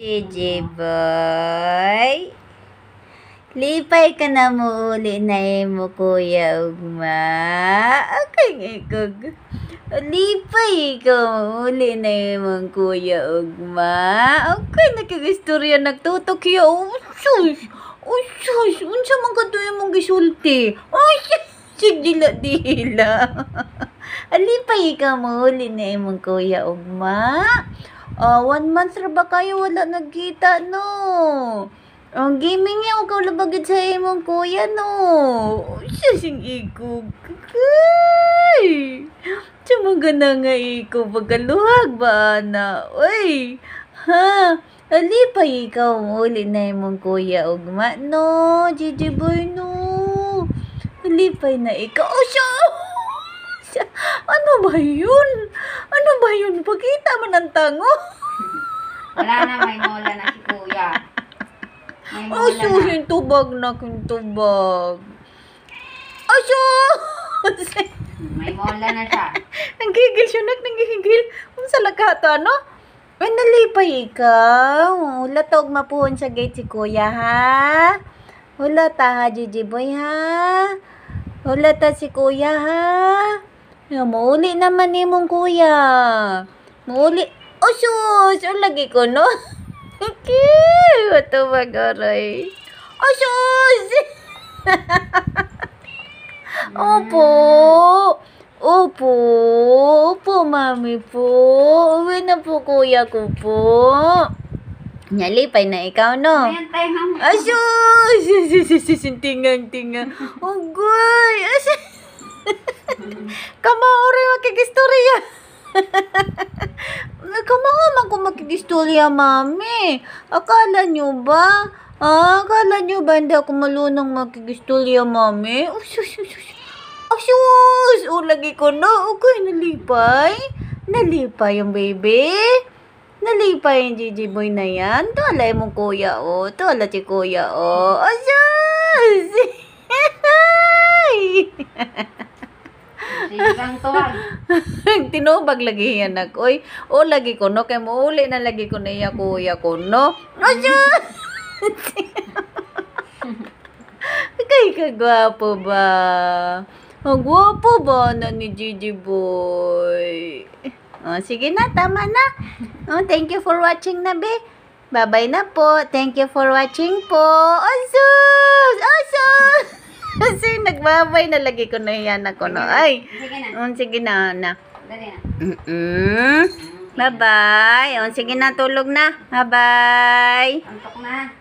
Gigi boy, lipay ka na mo uli na mo kuya ugma. Akang ikog. Lipay ka mo uli na mo kuya ugma. Okay, nakigistorya nagtutok yo. Usus! Usus! Unsa man ka to imong gisulti? Usus! Sigdila-dila. Alipay ka mo uli na imong kuya ugma. 1 month ra ba kayo wala nagkita, no? Ang gaming niya, huwag labagid sa imong kuya, no? Sasing ikog. Kay! Sumaga na nga ikog. Pagkaluhag ba, na? Uy! Ha? Alipay ikaw muli na imong kuya, ugma, no? Gigi boy, no? Alipay na ikaw. Oh, siya! Ano ba yun? Ano ba yun? Pakita mo ng tango. Wala na, may mola na si kuya. May mola Aso, na. yung tubag na tubag. Aso! May mola na siya. Nanggigil siya, nanggigil. Kung sa lakato, ano? Ay, nalipay ikaw. Wala tawag mapuhon sa gate si kuya, ha? Wala ta, ha, Gigi boy, ha? Wala ta si kuya, ha? Mauli naman ni mong kuya. Mauli. Oh, sus! O, lagi ko, no? Okay. Wato mag-aray. Oh, sus! Opo. Opo. Opo, mami po. Uwi na po, kuya ko po. Nyalipay na ikaw, no? Ayan, tayo nga mo. Asus! Tingang-tingang. Ugoy! Asus! Kamaori makigistorya. Kamahaman ko makigistorya, mami. Akala nyo ba? Akala nyo ba hindi ako malunong makigistorya, mami? Asus! Asus! O, lagi ko na. Okay, nalipay. Nalipay yung baby. Nalipay yung Gigi boy na yan. Tuwala yung kuya, o. Tuwala si kuya, o. Asus! Sigang tuwag. Tinubag lagi yan ako. Oy, o lagi ko no. Kaya mo uli na lagi ko na iya kuya ko no. Asus! Kay kagwapo ba? Ang gwapo ba na ni Gigi boy? Sige na, tama na. Thank you for watching na, be. Bye-bye na po. Thank you for watching po. Asus! Asus! Kasi nagbabay na lagi ko na yan ako, no? Ay! Sige na. Sige na, na. Dali na. Bye-bye. Sige na, tulog na. Bye-bye. Antok na.